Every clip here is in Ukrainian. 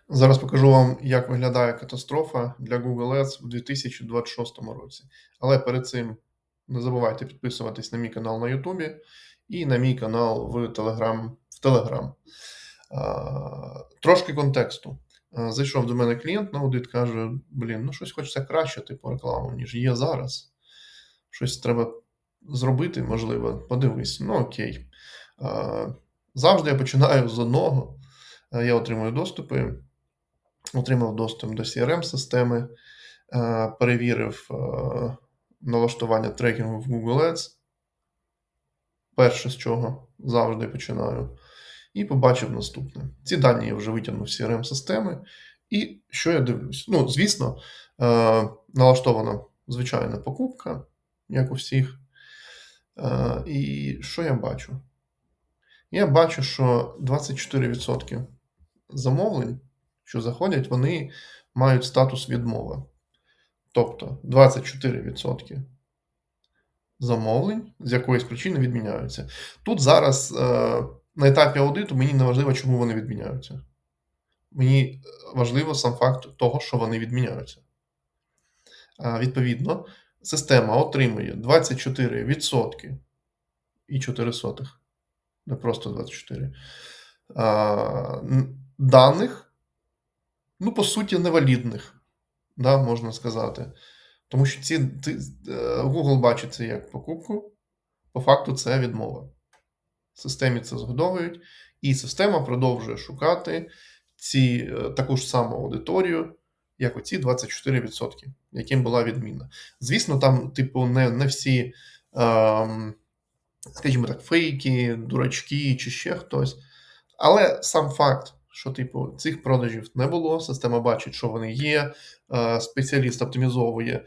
Зараз покажу вам, як виглядає катастрофа для Google Ads в 2026 році. Але перед цим не забувайте підписуватись на мій канал на Ютубі і на мій канал в Telegram. Трошки контексту. Зайшов до мене клієнт на аудит, каже: ну щось хочеться краще, типу рекламу, ніж є зараз. Щось треба зробити, можливо, подивись. Ну окей. Завжди я починаю з одного. Я отримую доступи. Отримав доступ до CRM-системи, перевірив налаштування трекінгу в Google Ads. Перше, з чого завжди починаю. І побачив наступне. Ці дані я вже витягнув з CRM-системи. І що я дивлюсь? Ну, звісно, налаштована звичайна покупка, як у всіх. І що я бачу? Я бачу, що 24% замовлень, що заходять, вони мають статус відмови. Тобто 24% замовлень з якоїсь причини відміняються. Тут зараз на етапі аудиту мені не важливо, чому вони відміняються. Мені важливо сам факт того, що вони відміняються. Відповідно, система отримує 24% і 0,04, не просто 24, даних, ну, по суті, невалідних, да, можна сказати. Тому що Google бачить це як покупку, по факту це відмова. В системі це згодовують, і система продовжує шукати таку ж саму аудиторію, як оці 24%, яким була відміна. Звісно, там, типу, не всі, скажімо так, фейки, дурачки чи ще хтось. Але сам факт, що типу цих продажів не було, система бачить, що вони є, спеціаліст оптимізовує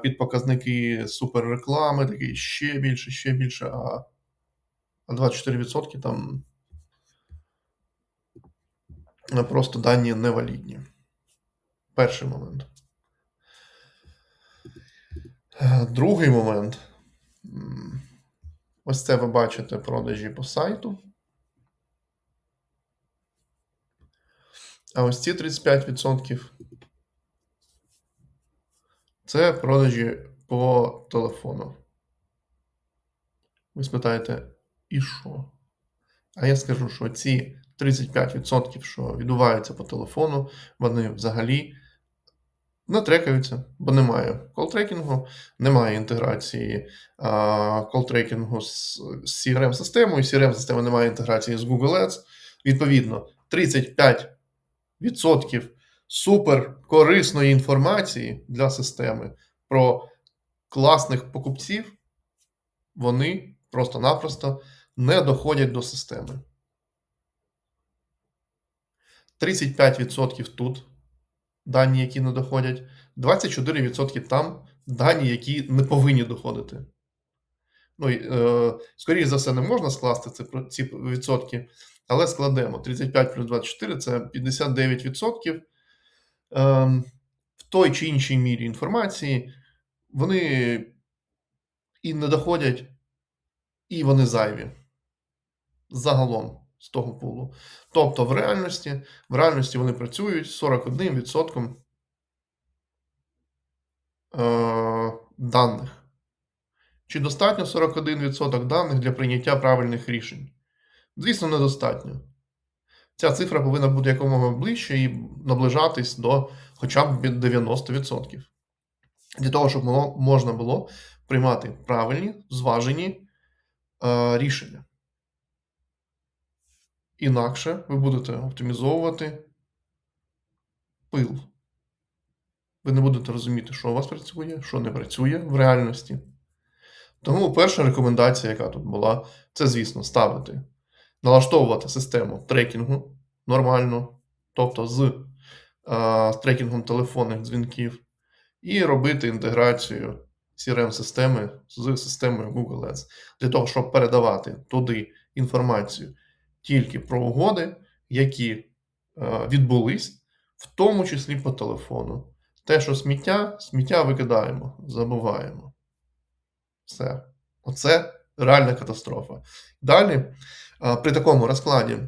під показники суперреклами, такий ще більше, а 24% там просто дані невалідні. Перший момент. Другий момент. Ось це ви бачите продажі по сайту. А ось ці 35% це продажі по телефону. Ви спитаєте, і що? А я скажу, що ці 35%, що відбуваються по телефону, вони взагалі не трекаються, бо немає колл-трекінгу, немає інтеграції колл-трекінгу з CRM-системою, CRM-система не має інтеграції з Google Ads. Відповідно, 35% суперкорисної інформації для системи про класних покупців, вони просто-напросто не доходять до системи. 35% тут дані, які не доходять, 24% там дані, які не повинні доходити. Ну, скоріше за все, не можна скласти ці відсотки, але складемо. 35 плюс 24 – це 59%. В той чи іншій мірі інформації вони і не доходять, і вони зайві. Загалом з того пулу. Тобто в реальності вони працюють з 41% даних. Чи достатньо 41% даних для прийняття правильних рішень? Звісно, недостатньо. Ця цифра повинна бути якомога ближче і наближатись до хоча б 90%. Для того, щоб можна було приймати правильні, зважені рішення. Інакше ви будете оптимізовувати пил. Ви не будете розуміти, що у вас працює, що не працює в реальності. Тому перша рекомендація, яка тут була, це, звісно, налаштовувати систему трекінгу нормально, тобто з трекінгом телефонних дзвінків, і робити інтеграцію CRM-системи з системою Google Ads, для того, щоб передавати туди інформацію тільки про угоди, які відбулись, в тому числі по телефону. Те, що сміття викидаємо, забуваємо. Все. Оце реальна катастрофа. Далі, при такому розкладі,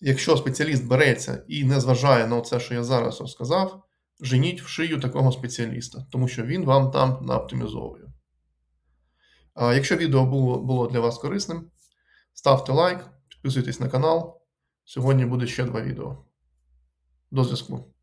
Якщо спеціаліст береться і не зважає на це, що я зараз розказав, женіть в шию такого спеціаліста, тому що він вам там наоптимізовує. А якщо відео було для вас корисним, ставте лайк, підписуйтесь на канал. Сьогодні буде ще 2 відео. До зв'язку.